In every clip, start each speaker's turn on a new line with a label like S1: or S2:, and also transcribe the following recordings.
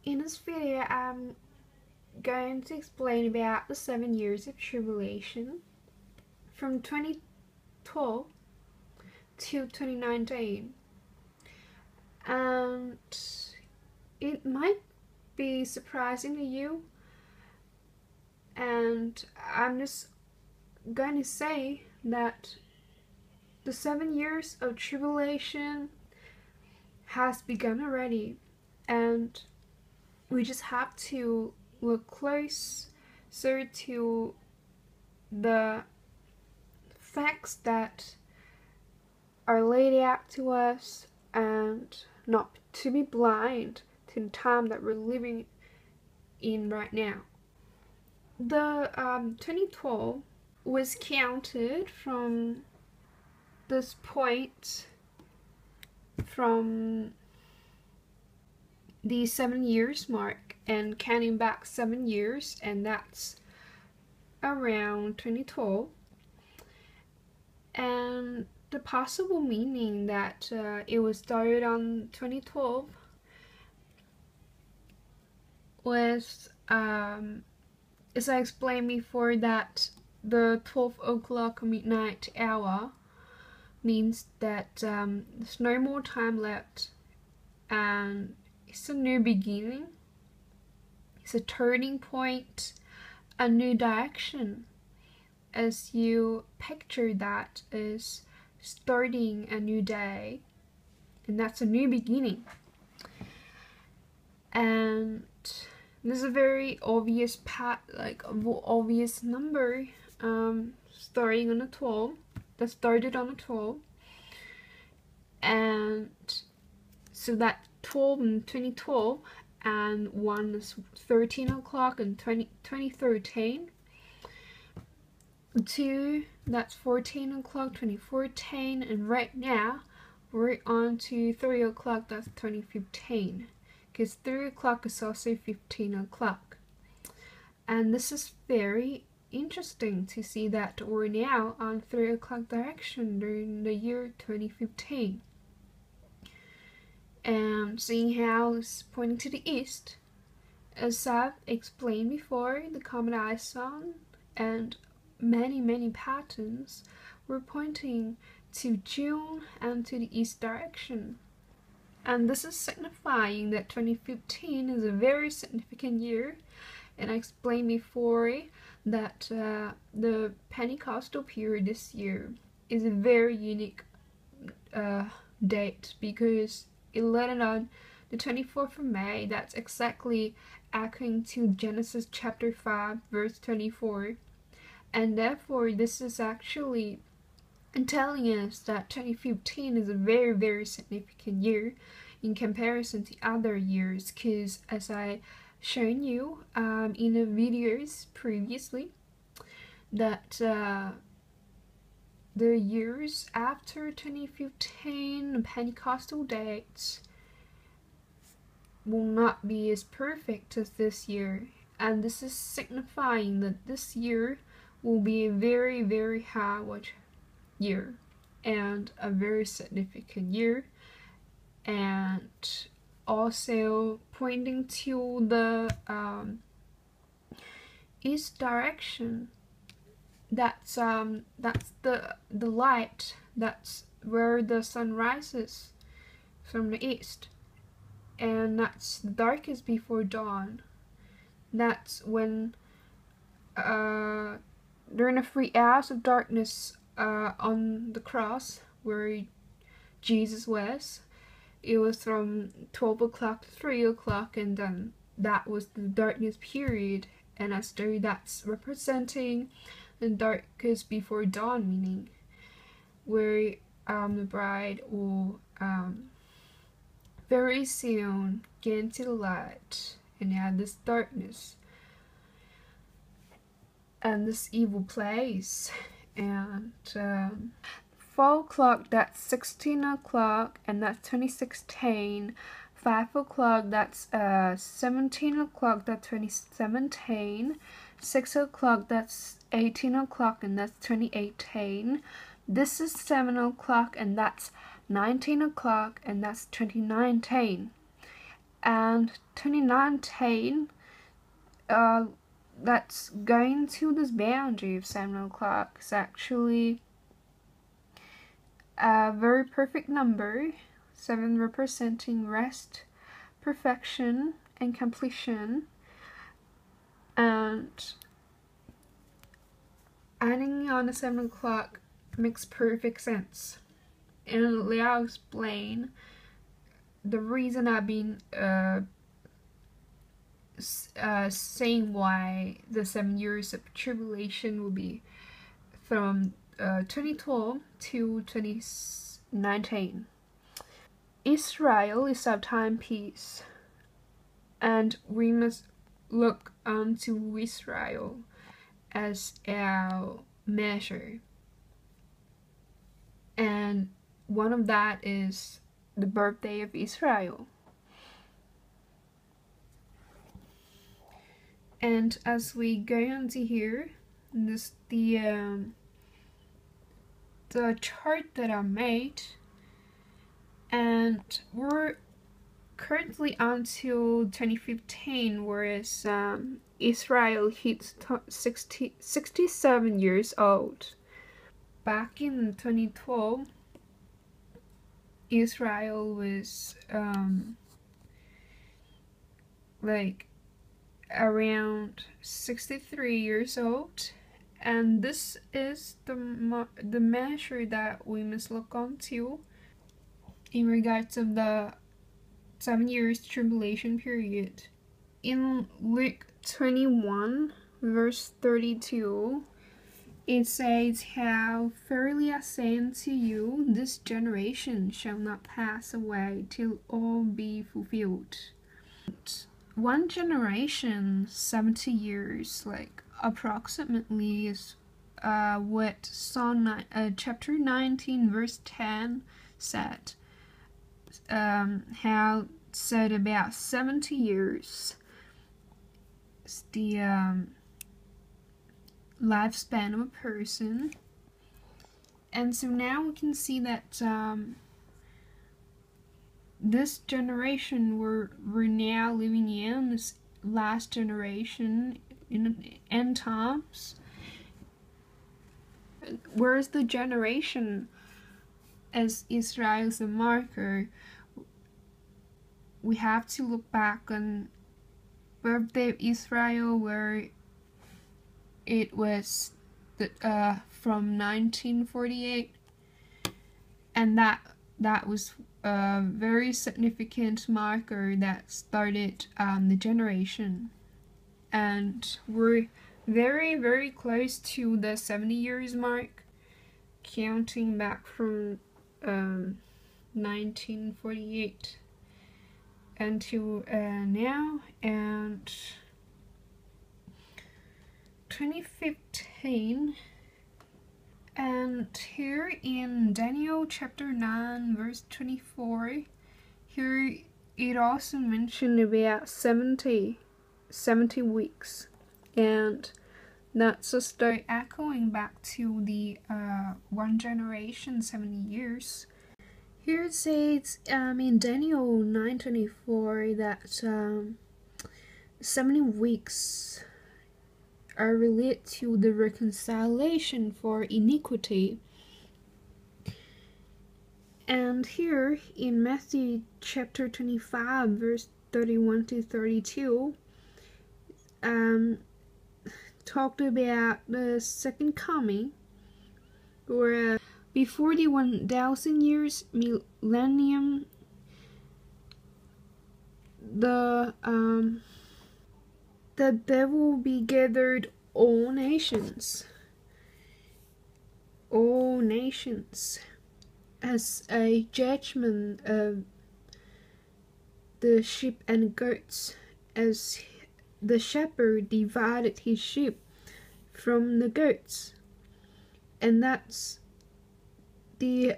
S1: In this video, I'm going to explain about the 7 years of tribulation from 2012 to 2019. And it might be surprising to you, and I'm just going to say that the 7 years of tribulation has begun already, and we just have to look closer to the facts that are laid out to us and not to be blind to the time that we're living in right now. The 2012 was counted from this point from the 7 years mark and counting back 7 years, and that's around 2012. And the possible meaning that it was started on 2012 was, as I explained before, that the 12 o'clock midnight hour means that there's no more time left, and it's a new beginning. It's a turning point, a new direction, as you picture that as starting a new day, and that's a new beginning. And there's a very obvious obvious number starting on the 12, that started on the 12, and so that 12 in 2012, and one is 13 o'clock in 2013, 2, that's 14 o'clock 2014, and right now we're on to 3 o'clock, that's 2015, because 3 o'clock is also 15 o'clock. And this is very interesting to see that we're now on 3 o'clock direction during the year 2015. And seeing how it's pointing to the east, as I've explained before, the comet eye sign and many patterns were pointing to June and to the east direction. And this is signifying that 2015 is a very significant year. And I explained before that the Pentecostal period this year is a very unique date, because it landed on the 24th of May. That's exactly echoing to Genesis chapter 5 verse 24, and therefore this is actually telling us that 2015 is a very significant year in comparison to other years, because as I shown you in the videos previously, that the years after 2015, the Pentecostal dates, will not be as perfect as this year, and this is signifying that this year will be a very high year and a very significant year, and also pointing to the east direction. That's the light, that's where the sun rises from the east, and that's the darkest before dawn. That's when during the 3 hours of darkness on the cross where Jesus was, it was from 12 o'clock to 3 o'clock, and then that was the darkness period, and as though that's representing the darkest before dawn, meaning where the bride will very soon get into the light and have this darkness and this evil place. And 4 o'clock, that's 16 o'clock, and that's 2016. 5 o'clock, that's 17 o'clock, that's 2017. 6 o'clock, that's 18 o'clock, and that's 2018. This is 7 o'clock, and that's 19 o'clock, and that's 2019. And 2019, that's going to this boundary of 7 o'clock is actually a very perfect number, 7 representing rest, perfection, and completion, and adding on the 7 o'clock makes perfect sense. And I'll explain the reason I've been saying why the 7 years of tribulation will be from 2012 to 2019. Israel is our timepiece, and we must look unto Israel as our measure. And one of that is the birthday of Israel. And as we go into here, this the chart that I made, and we're currently until 2015, whereas Israel hits 67 years old. Back in 2012, Israel was like around 63 years old, and this is the measure that we must look onto in regards of the 7 years tribulation period. In Luke 21 verse 32, it says, "How verily I say unto you, this generation shall not pass away till all be fulfilled." One generation, 70 years, like approximately, is what Psalm chapter 19 verse 10 said. How said about 70 years is the lifespan of a person. And so now we can see that this generation we're now living in, this last generation in end times, whereas the generation as Israel's a marker, we have to look back on birthday of Israel, where it was from 1948, and that was a very significant marker that started the generation. And we're very, very close to the 70 years mark, counting back from 1948 until now, and 2015. And here in Daniel chapter 9 verse 24, here it also mentioned about 70 weeks, and that's just start echoing back to the one generation, 70 years. Here it says in Daniel 9:24 that 70 weeks are related to the reconciliation for iniquity. And here in Matthew chapter 25 verse 31 to 32 talked about the second coming, or before the 1,000 years millennium, that there will be gathered all nations as a judgment of the sheep and goats, as the shepherd divided his sheep from the goats. And that's the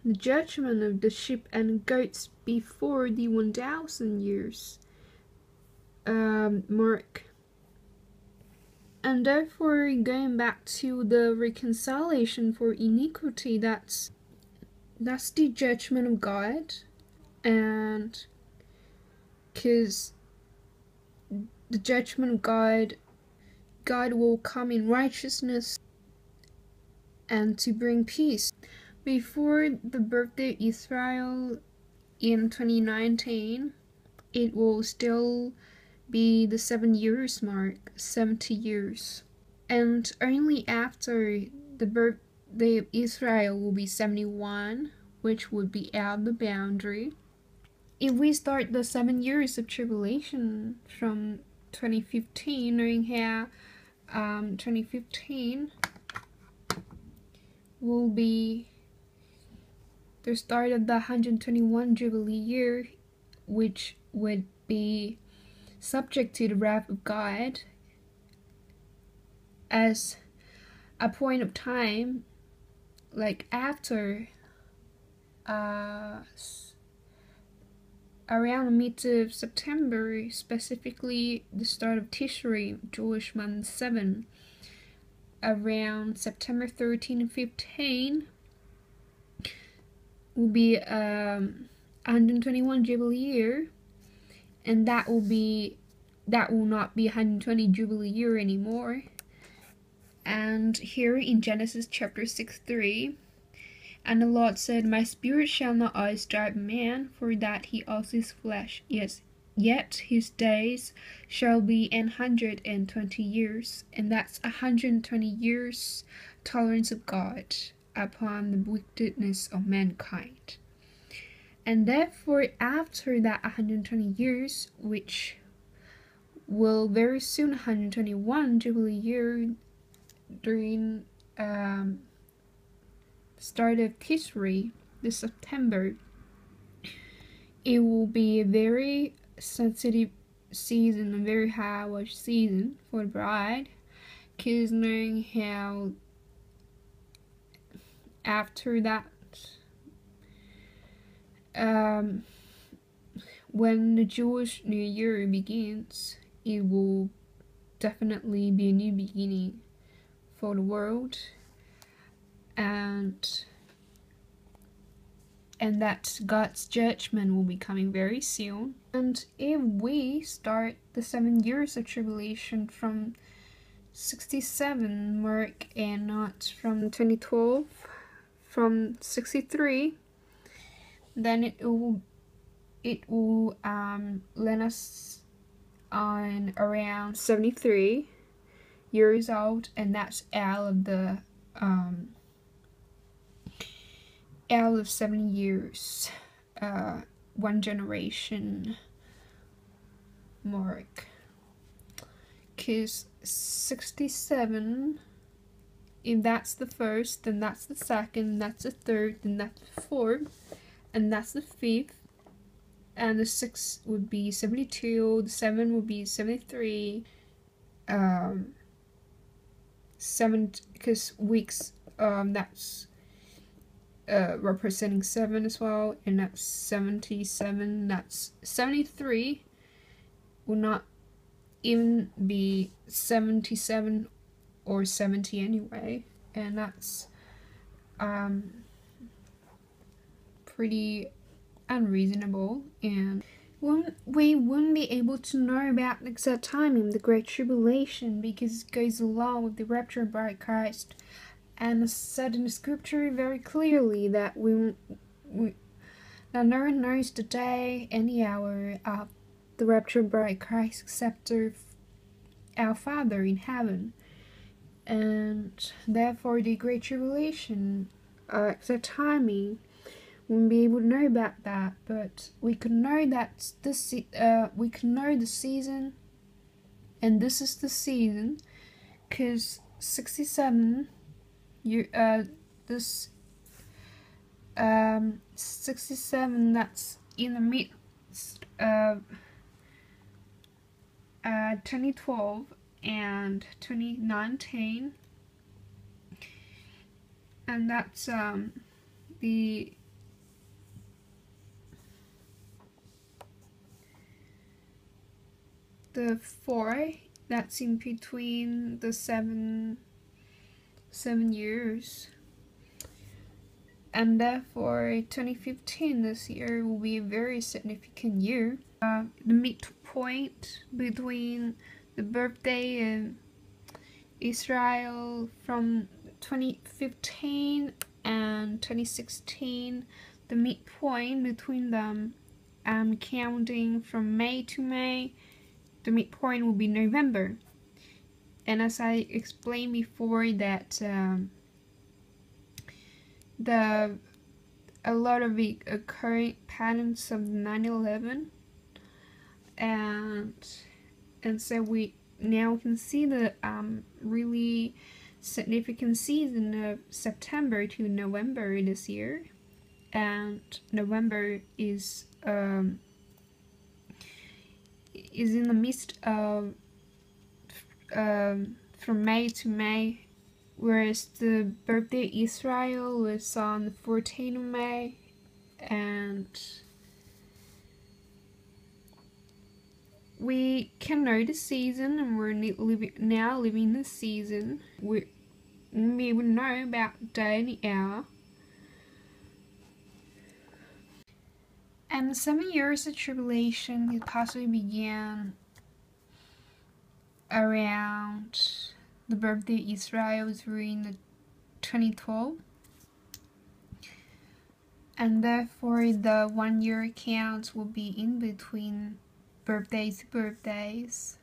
S1: judgment of the sheep and goats before the 1,000 years mark. And therefore, going back to the reconciliation for iniquity, that's the judgment of God. And because the judgment of God will come in righteousness and to bring peace. Before the birthday of Israel in 2019, it will still be the 7 years mark, 70 years. And only after the birthday of Israel will be 71, which would be out of the boundary. If we start the 7 years of tribulation from 2015, knowing how 2015 will be the start of the 121 Jubilee year, which would be subject to the wrath of God as a point of time, like after around the mid of September, specifically the start of Tishrei, Jewish month 7, around September 13 and 15 will be 121 Jubilee year, and that will not be 120 Jubilee year anymore. And here in Genesis chapter 6:3, and the Lord said, My spirit shall not always drive man, for that he also is flesh. Yes, yet his days shall be 120 years, and that's 120 years tolerance of God upon the wickedness of mankind. And therefore, after that 120 years, which will very soon 121 Jubilee year during start of Tishrei this September, it will be a very sensitive season, a very high watch season for the bride, because knowing how after that, when the Jewish New Year begins, it will definitely be a new beginning for the world, and that God's judgment will be coming very soon. And if we start the 7 years of tribulation from 67 mark and not from 2012, from 63, then it will land us on around 73 years old, and that's out of the out of 7 years, one generation mark. Because 67, if that's the first, then that's the second, that's the third, then that's the fourth, and that's the fifth, and the 6 would be 72, the 7 would be 73, 7, because weeks, that's representing 7 as well, and that's 77, that's 73 will not even be 77 or 70 anyway, and that's pretty unreasonable, and we wouldn't be able to know about the exact timing of the Great Tribulation because it goes along with the rapture by Christ, and it's said in the scripture very clearly that that no one knows the day and the hour of the rapture by Christ except our Father in heaven. And therefore the Great Tribulation, exact timing, wouldn't be able to know about that, but we could know that we can know the season, and this is the season, because 67 this 67, that's in the midst of 2012 and 2019, and that's the the 4 that's in between the 7 years, and therefore 2015 this year will be a very significant year the midpoint between the birthday of Israel from 2015 and 2016, the midpoint between them. I'm counting from May to May. The midpoint will be November. And as I explained before, that a lot of the occurring patterns of 9/11, and so we now can see the really significant season of September to November this year, and November is in the midst of from May to May, whereas the birthday of Israel was on the 14th of May, and we can know the season, and we're now living the season. We would know about the day and the hour. And the 7 years of tribulation possibly began around the birthday of Israel during the 2012, and therefore the 1 year count will be in between birthdays to birthdays.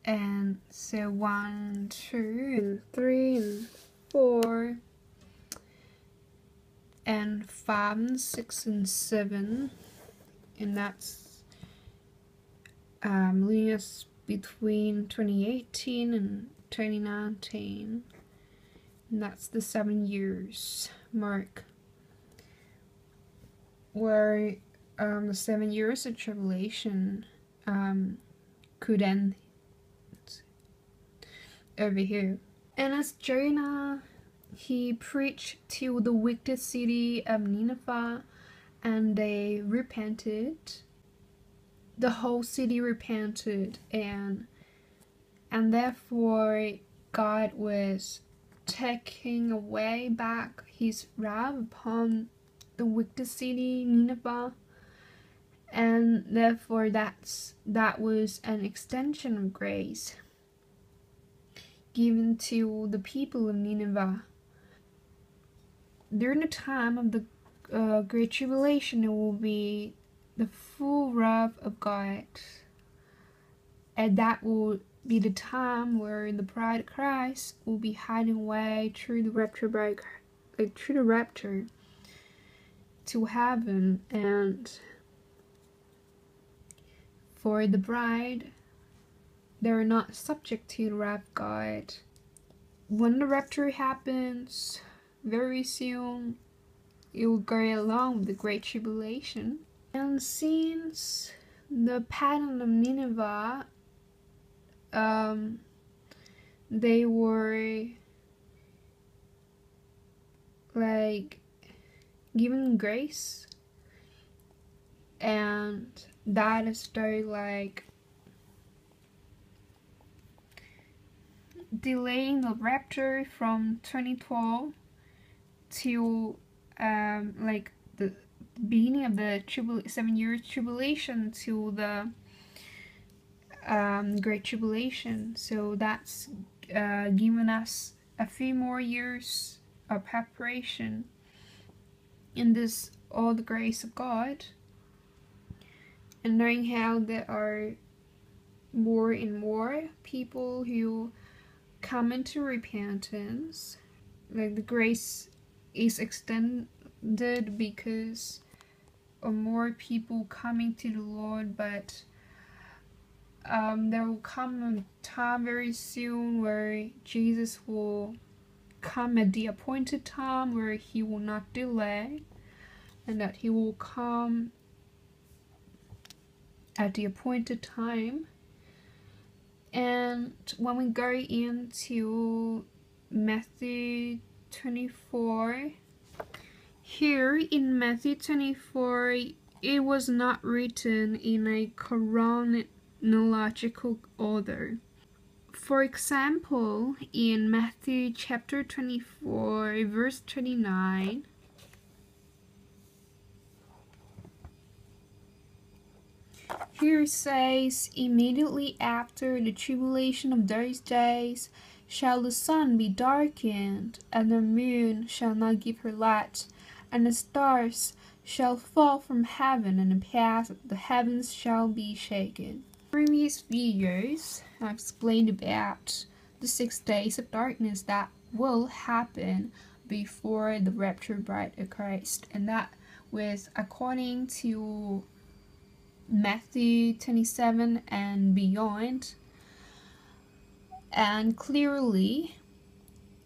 S1: And so 1, 2, and 3, and 4, and 5, and 6, and 7, and that's leading us between 2018 and 2019, and that's the 7 years mark, where the 7 years of tribulation could end over here. And as Jonah, he preached to the wicked city of Nineveh, and they repented. The whole city repented, and therefore God was taking away back his wrath upon the wicked city Nineveh, and therefore that was an extension of grace given to the people of Nineveh. During the time of the Great Tribulation, it will be the full wrath of God, and that will be the time where the bride of Christ will be hiding away through the rapture to heaven. And for the bride, they're not subject to the wrath of God. When the rapture happens, very soon it will go along with the Great Tribulation. And since the pattern of Nineveh, they were like given grace, and that is very like delaying the rapture from 2012 to like the beginning of the 7 years tribulation to the Great Tribulation. So that's given us a few more years of preparation in this all the grace of God, and knowing how there are more and more people who come into repentance. Like the grace is extended because of more people coming to the Lord, but there will come a time very soon where Jesus will come at the appointed time, where he will not delay, and that he will come at the appointed time. And when we go into Matthew 24, here in Matthew 24, it was not written in a chronological order. For example, in Matthew chapter 24, verse 29, Here it says, immediately after the tribulation of those days shall the sun be darkened, and the moon shall not give her light, and the stars shall fall from heaven, and the paths of the heavens shall be shaken. In previous videos, I've explained about the 6 days of darkness that will happen before the rapture bride of Christ, and that was according to Matthew 27 and beyond, and clearly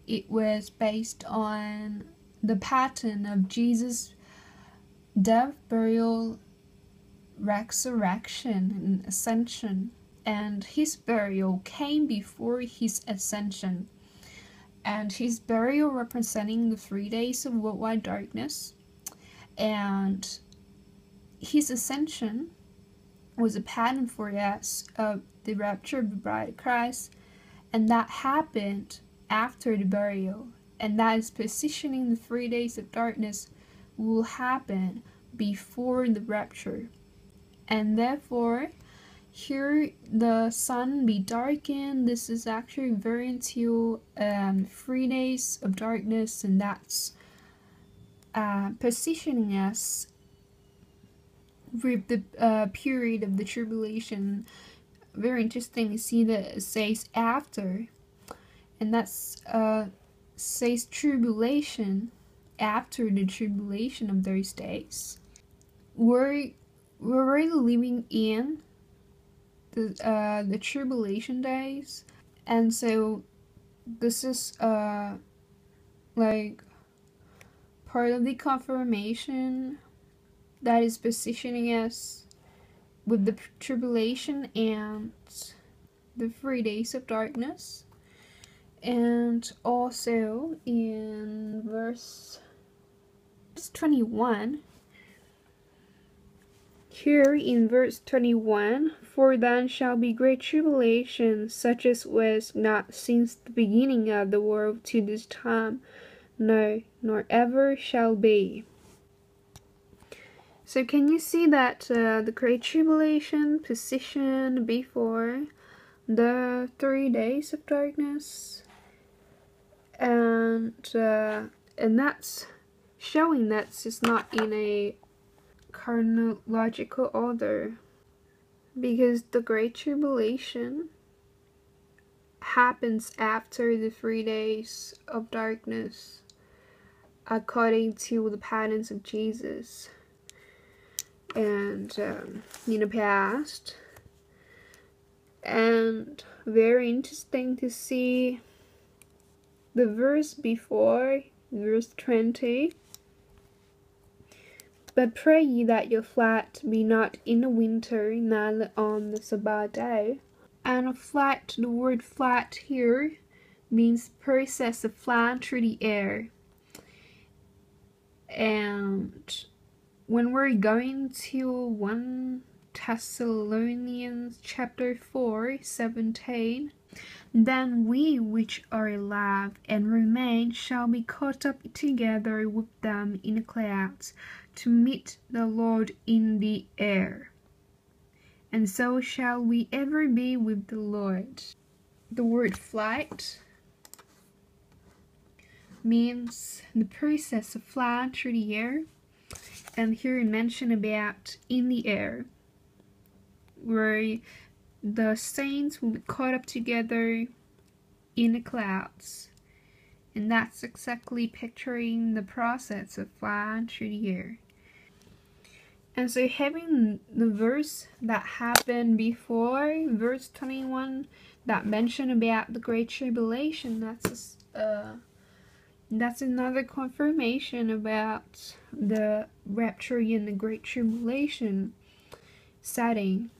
S1: it was based on the pattern of Jesus' death, burial, resurrection, and ascension. And his burial came before his ascension, and his burial representing the 3 days of worldwide darkness, and his ascension was a pattern for us of the rapture of the bride of Christ, and that happened after the burial, and that is positioning the 3 days of darkness will happen before the rapture. And therefore, here the sun be darkened. This is actually referring to 3 days of darkness, and that's positioning us with the period of the tribulation. Very interesting to see that it says after, and that's says tribulation, after the tribulation of those days. We're already living in the tribulation days, and so this is like part of the confirmation that is positioning us with the tribulation and the 3 days of darkness. And also in verse 21, here in verse 21, for then shall be great tribulation, such as was not since the beginning of the world to this time, no, nor ever shall be. So can you see that the Great Tribulation positioned before the 3 days of darkness, and that's showing that it's not in a chronological order, because the Great Tribulation happens after the 3 days of darkness, according to the patterns of Jesus. And in the past, and very interesting to see the verse before, verse 20. But pray ye that your flight be not in the winter, neither on the Sabbath day. And a flight, the word flight here means process of flying through the air. And when we're going to 1 Thessalonians chapter 4:17, then we which are alive and remain shall be caught up together with them in the clouds to meet the Lord in the air, and so shall we ever be with the Lord. The word flight means the process of flying through the air. And here it mentioned about in the air, where the saints will be caught up together in the clouds. And that's exactly picturing the process of flying through the air. And so having the verse that happened before, verse 21, that mentioned about the Great Tribulation, that's another confirmation about the rapture in the Great Tribulation setting.